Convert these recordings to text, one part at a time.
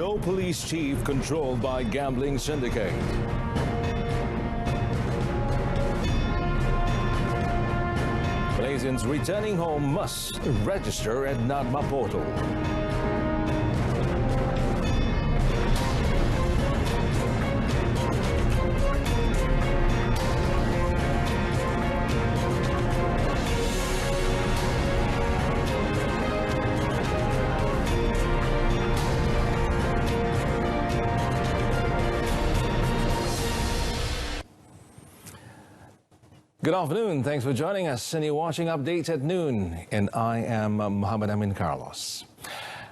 no police chief controlled by gambling syndicate. Malaysians returning home must register at NADMA portal. Good afternoon. Thanks for joining us. And you're watching Updates at Noon. And I am Muhammad Amin Carlos.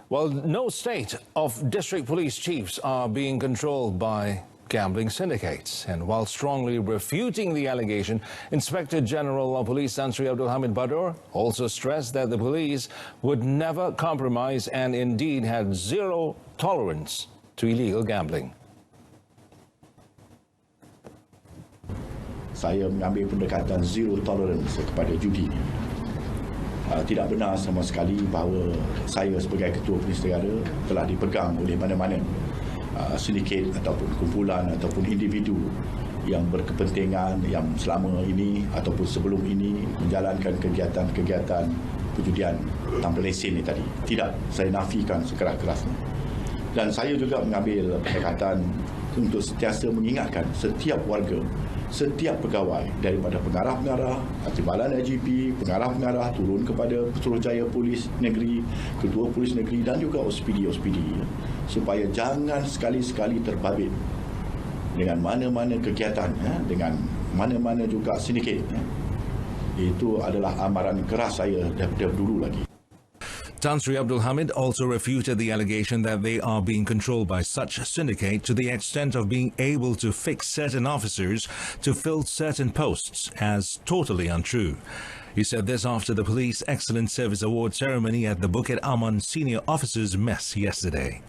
Well, no state of district police chiefs are being controlled by gambling syndicates. And while strongly refuting the allegation, Inspector General of Police Tan Sri Abdul Hamid Badur also stressed that the police would never compromise and indeed had zero tolerance to illegal gambling. Saya mengambil pendekatan zero tolerance kepada judi. Tidak benar sama sekali bahawa saya sebagai Ketua Polis Negara telah dipegang oleh mana-mana sindiket ataupun kumpulan ataupun individu yang berkepentingan yang selama ini ataupun sebelum ini menjalankan kegiatan-kegiatan perjudian tanpa lesen ini tadi. Tidak, saya nafikan sekeras-kerasnya. Dan saya juga mengambil pendekatan untuk sentiasa mengingatkan setiap warga, setiap pegawai daripada pengarah-pengarah, timbalan IGP, pengarah-pengarah turun kepada Pesuruhjaya Polis Negeri, Ketua Polis Negeri dan juga OSPD supaya jangan sekali-sekali terbabit dengan mana-mana kegiatan, dengan mana-mana juga sindiket. Itu adalah amaran keras saya daripada dulu lagi. Tan Sri Abdul Hamid also refuted the allegation that they are being controlled by such syndicate to the extent of being able to fix certain officers to fill certain posts as totally untrue. He said this after the Police Excellence Service Award ceremony at the Bukit Aman Senior Officers Mess yesterday.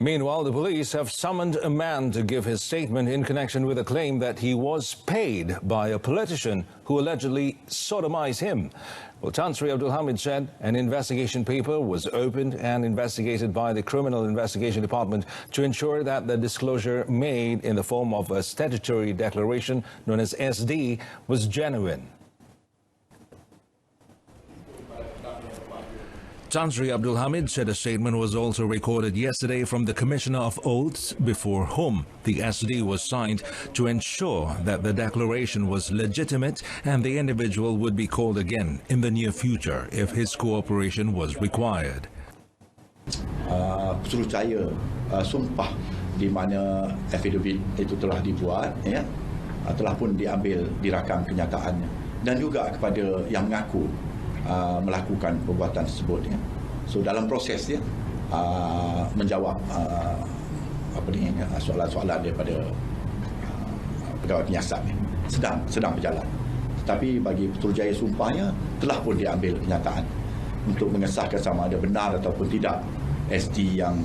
Meanwhile, the police have summoned a man to give his statement in connection with a claim that he was paid by a politician who allegedly sodomized him. Well, Tan Sri Abdul Hamid said an investigation paper was opened and investigated by the Criminal Investigation Department to ensure that the disclosure made in the form of a statutory declaration known as SD was genuine. Tan Sri Abdul Hamid said a statement was also recorded yesterday from the Commissioner of Oaths before whom the SD was signed to ensure that the declaration was legitimate and the individual would be called again in the near future if his cooperation was required. Pesuruhjaya sumpah di mana affidavit itu telah dibuat, telah pun diambil dirakam kenyataannya dan juga kepada yang mengaku melakukan perbuatan tersebut. So dalam proses menjawab soalan-soalan daripada pegawai penyiasat sedang berjalan. Tetapi bagi Pesuruhjaya sumpahnya telah pun diambil kenyataan untuk mengesahkan sama ada benar ataupun tidak SD yang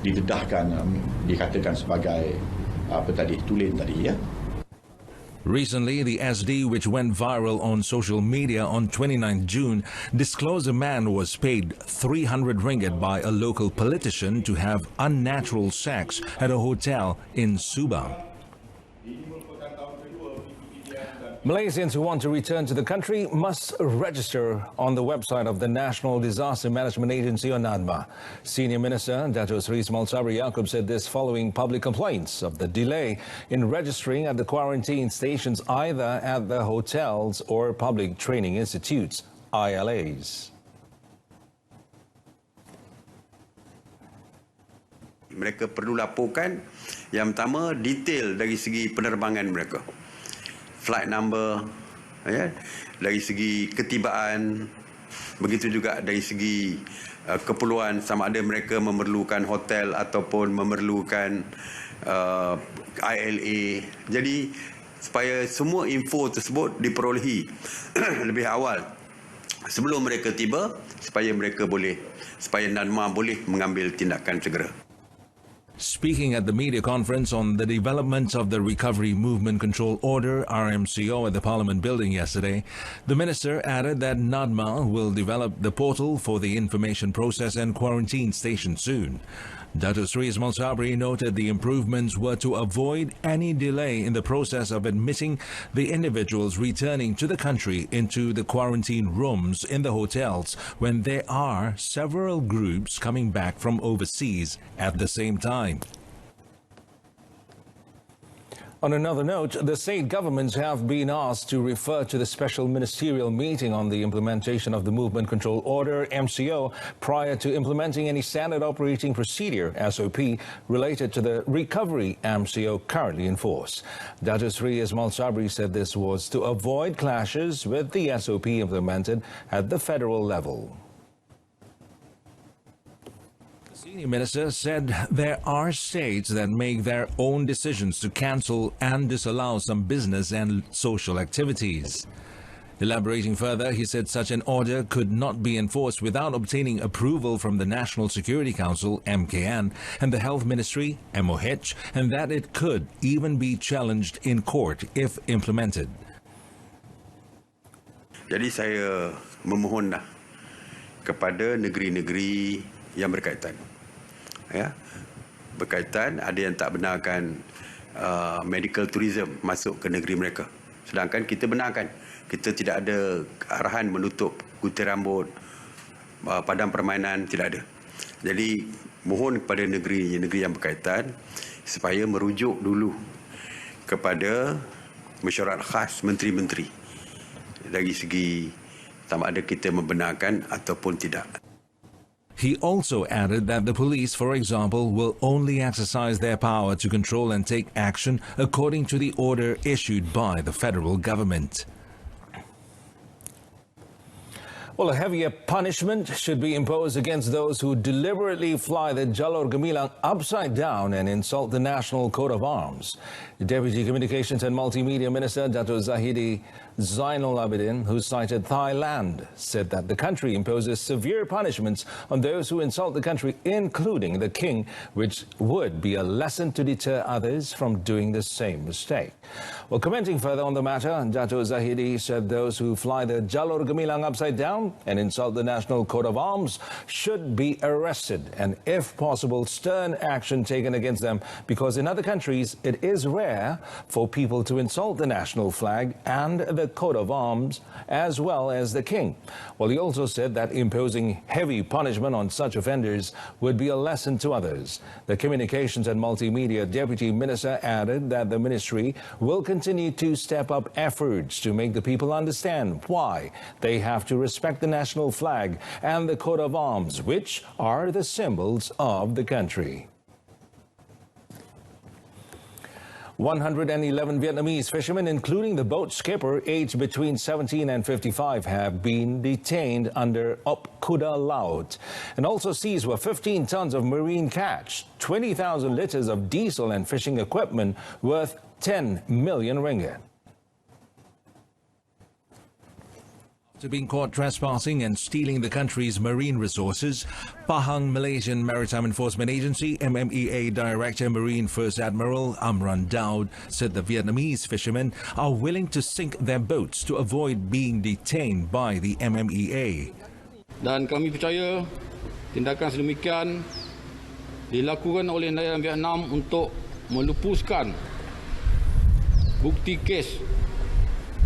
didedahkan dikatakan sebagai tulen tadi. Recently, the SD, which went viral on social media on 29 June, disclosed a man was paid 300 ringgit by a local politician to have unnatural sex at a hotel in Subang. Malaysians who want to return to the country must register on the website of the National Disaster Management Agency or NADMA. Senior Minister Dato Sri Ismail Sabri Yaakob said this following public complaints of the delay in registering at the quarantine stations either at the hotels or public training institutes, ILAs. Mereka perlu laporkan yang pertama detail dari segi penerbangan mereka. Flight number, dari segi ketibaan, begitu juga dari segi keperluan sama ada mereka memerlukan hotel ataupun memerlukan ILA. Jadi supaya semua info tersebut diperolehi lebih awal sebelum mereka tiba supaya NADMA boleh mengambil tindakan segera. Speaking at the media conference on the development of the Recovery Movement Control Order (RMCO) at the Parliament building yesterday, the minister added that NADMA will develop the portal for the information process and quarantine station soon. Dato Sri Ismail Sabri noted the improvements were to avoid any delay in the process of admitting the individuals returning to the country into the quarantine rooms in the hotels when there are several groups coming back from overseas at the same time. On another note, the state governments have been asked to refer to the special ministerial meeting on the implementation of the Movement Control Order (MCO) prior to implementing any standard operating procedure (SOP) related to the recovery MCO currently in force. Dato Sri Ismail Sabri said this was to avoid clashes with the SOP implemented at the federal level. The senior minister said there are states that make their own decisions to cancel and disallow some business and social activities. Elaborating further, he said such an order could not be enforced without obtaining approval from the National Security Council (MKN) and the Health Ministry (MOH), and that it could even be challenged in court if implemented. Jadi saya memohonlah kepada negeri-negeri yang berkaitan, ya, berkaitan ada yang tak benarkan medical tourism masuk ke negeri mereka, sedangkan kita benarkan. Kita tidak ada arahan menutup gunting rambut, padang permainan, tidak ada. Jadi mohon kepada negeri-negeri yang berkaitan supaya merujuk dulu kepada mesyuarat khas menteri-menteri dari segi sama ada kita membenarkan ataupun tidak. He also added that the police, for example, will only exercise their power to control and take action according to the order issued by the federal government. Well, a heavier punishment should be imposed against those who deliberately fly the Jalur Gemilang upside down and insult the National Coat of Arms. The Deputy Communications and Multimedia Minister, Dato Zahidi Zainul Abidin, who cited Thailand, said that the country imposes severe punishments on those who insult the country, including the king, which would be a lesson to deter others from doing the same mistake. Well, commenting further on the matter, Dato Zahidi said those who fly the Jalur Gemilang upside down and insult the National Coat of Arms should be arrested and, if possible, stern action taken against them, because in other countries it is rare for people to insult the national flag and the coat of arms as well as the king. Well, he also said that imposing heavy punishment on such offenders would be a lesson to others. The Communications and Multimedia Deputy Minister added that the ministry will continue to step up efforts to make the people understand why they have to respect the national flag and the coat of arms, which are the symbols of the country. 111 Vietnamese fishermen, including the boat skipper, aged between 17 and 55, have been detained under Op Kuda Laut. And also seized were 15 tons of marine catch, 20,000 liters of diesel and fishing equipment worth 10 million ringgit. After being caught trespassing and stealing the country's marine resources, Pahang Malaysian Maritime Enforcement Agency (MMEA) Director Marine First Admiral Amran Daud said the Vietnamese fishermen are willing to sink their boats to avoid being detained by the MMEA. Dan kami percaya tindakan sedemikian dilakukan oleh nelayan Vietnam untuk melupuskan bukti kes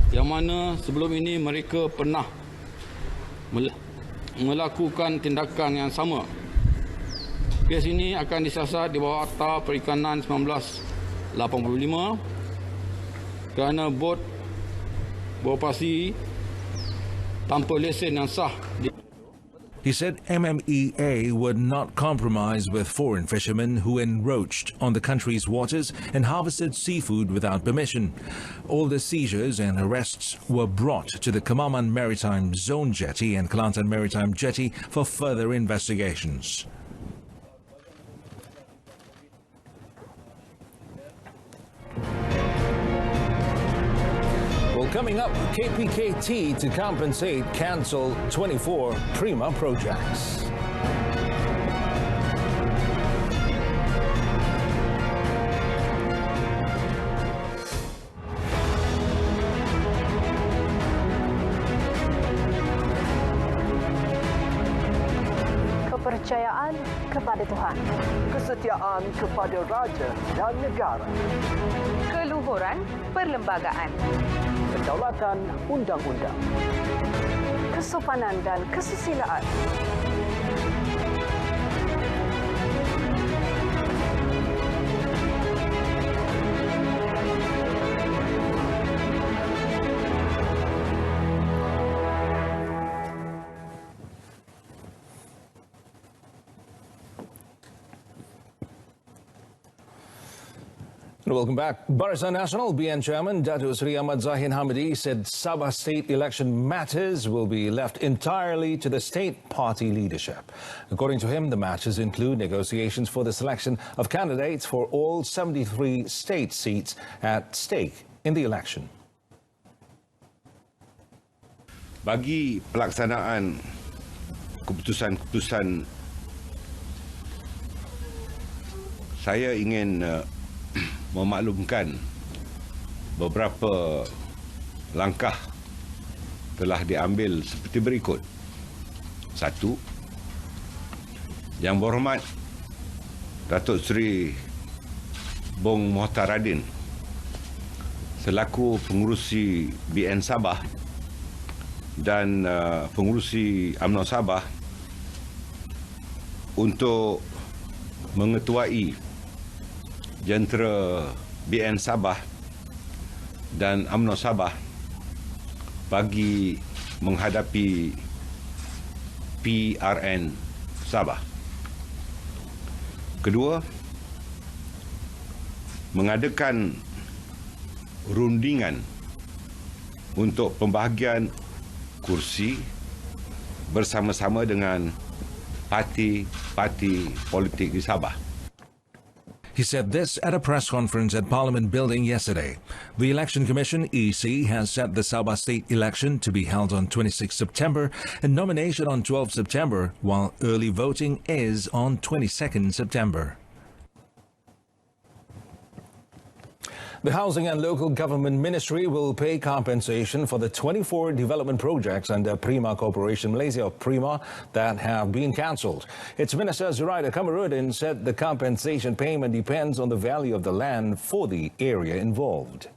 yang mana sebelum ini mereka pernah melakukan tindakan yang sama. Kes ini akan disiasat di bawah Akta Perikanan 1985 kerana bot beroperasi tanpa lesen yang sah. He said MMEA would not compromise with foreign fishermen who encroached on the country's waters and harvested seafood without permission. All the seizures and arrests were brought to the Kemaman Maritime Zone Jetty and Kelantan Maritime Jetty for further investigations. Coming up, KPKT to compensate cancel 24 Prima projects. kepercayaan kepada Tuhan, kesetiaan kepada raja dan negara, keluhuran perlembagaan, kedaulatan undang-undang, kesopanan dan kesusilaan. Welcome back. Barisan Nasional BN Chairman Datuk Seri Ahmad Zahid Hamidi said Sabah state election matters will be left entirely to the state party leadership. According to him, the matters include negotiations for the selection of candidates for all 73 state seats at stake in the election. Bagi pelaksanaan keputusan-keputusan, saya ingin memaklumkan beberapa langkah telah diambil seperti berikut. 1. Yang berhormat Datuk Seri Bong Mohtaradin selaku pengurusi BN Sabah dan pengurusi UMNO Sabah untuk mengetuai jentera BN Sabah dan UMNO Sabah bagi menghadapi PRN Sabah. Kedua, mengadakan rundingan untuk pembahagian kursi bersama-sama dengan parti-parti politik di Sabah. He said this at a press conference at Parliament Building yesterday. The Election Commission, EC, has set the Sabah state election to be held on 26 September and nomination on 12 September, while early voting is on 22nd September. The Housing and Local Government Ministry will pay compensation for the 24 development projects under Prima Corporation Malaysia, or Prima, that have been cancelled. Its Minister Zuraida Kamarudin said the compensation payment depends on the value of the land for the area involved.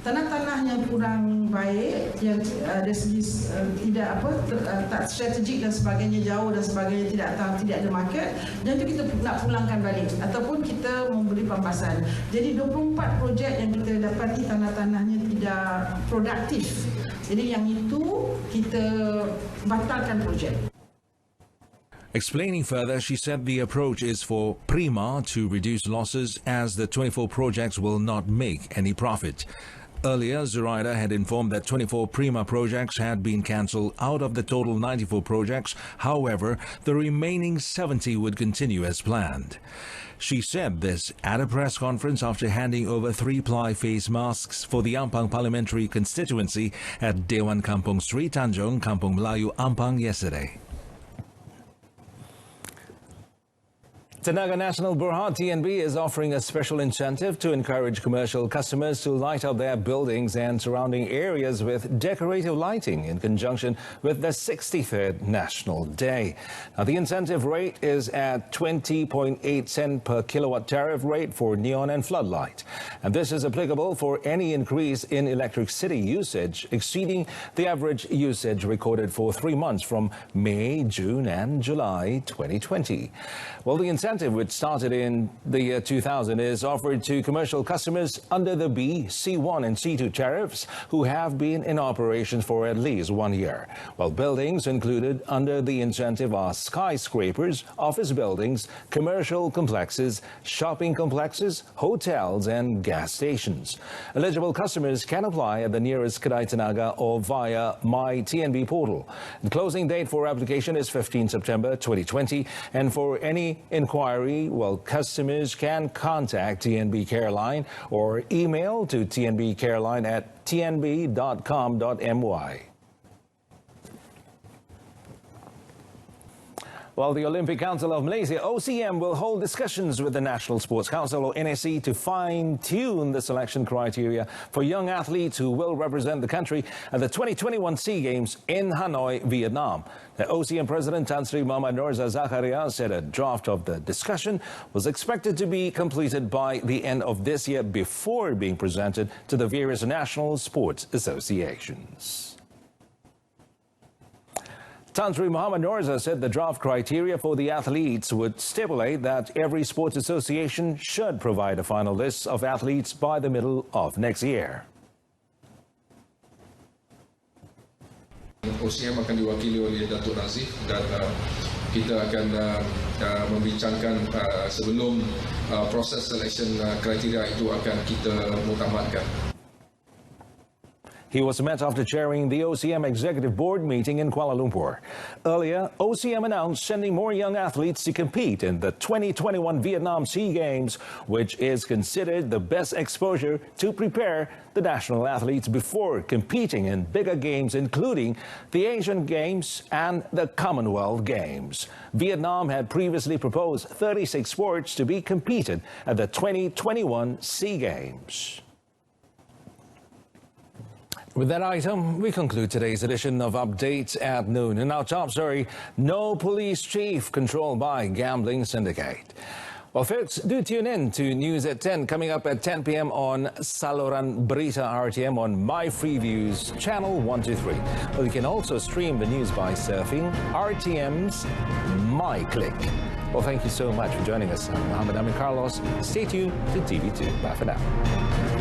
Tanah-tanah yang kurang baik, yang dari segi tidak tak strategik dan sebagainya, jauh dan sebagainya, tidak ada market, dan itu kita nak pulangkan balik ataupun kita memberi pampasan. Jadi 24 projek yang kita dapati tanah-tanahnya tidak produktif. Jadi yang itu kita batalkan projek. Explaining further, she said the approach is for Prima to reduce losses as the 24 projects will not make any profit. Earlier, Zuraida had informed that 24 Prima projects had been cancelled out of the total 94 projects. However, the remaining 70 would continue as planned. She said this at a press conference after handing over 3-ply face masks for the Ampang parliamentary constituency at Dewan Kampung Sri Tanjung, Kampung Melayu, Ampang yesterday. Tenaga Nasional Berhad TNB is offering a special incentive to encourage commercial customers to light up their buildings and surrounding areas with decorative lighting in conjunction with the 63rd National Day. Now, the incentive rate is at 20.8 cent per kilowatt tariff rate for neon and floodlight. And this is applicable for any increase in electricity usage exceeding the average usage recorded for 3 months from May, June and July 2020. Well, the incentive, which started in the year 2000, is offered to commercial customers under the B, C1 and C2 tariffs who have been in operation for at least 1 year. While buildings included under the incentive are skyscrapers, office buildings, commercial complexes, shopping complexes, hotels and gas stations. Eligible customers can apply at the nearest Kedai Tenaga or via My TNB portal. The closing date for application is 15 September 2020, and for any inquiry, customers can contact TNB Careline or email to tnbcareline@tnb.com.my. Well, the Olympic Council of Malaysia, OCM, will hold discussions with the National Sports Council, or NSC, to fine-tune the selection criteria for young athletes who will represent the country at the 2021 SEA Games in Hanoi, Vietnam. The OCM President Tan Sri Muhammad Norza Zakaria said a draft of the discussion was expected to be completed by the end of this year before being presented to the various national sports associations. Tan Sri Muhammad Norza said the draft criteria for the athletes would stipulate that every sports association should provide a final list of athletes by the middle of next year. OCM akan diwakili oleh Datuk Nazif dan kita akan membincangkan sebelum proses selection kriteria itu akan kita muktamadkan. He was met after chairing the OCM Executive Board meeting in Kuala Lumpur. Earlier, OCM announced sending more young athletes to compete in the 2021 Vietnam SEA Games, which is considered the best exposure to prepare the national athletes before competing in bigger games, including the Asian Games and the Commonwealth Games. Vietnam had previously proposed 36 sports to be competed at the 2021 SEA Games. With that item, we conclude today's edition of Updates at Noon. In our top story, no police chief controlled by gambling syndicate. Well, folks, do tune in to News at 10, coming up at 10 p.m. on Saluran Berita RTM on My Freeviews, channel 123. Well, you can also stream the news by surfing RTM's My Click. Well, thank you so much for joining us. I'm Mohammed Amin Carlos. Stay tuned to TV2. Bye for now.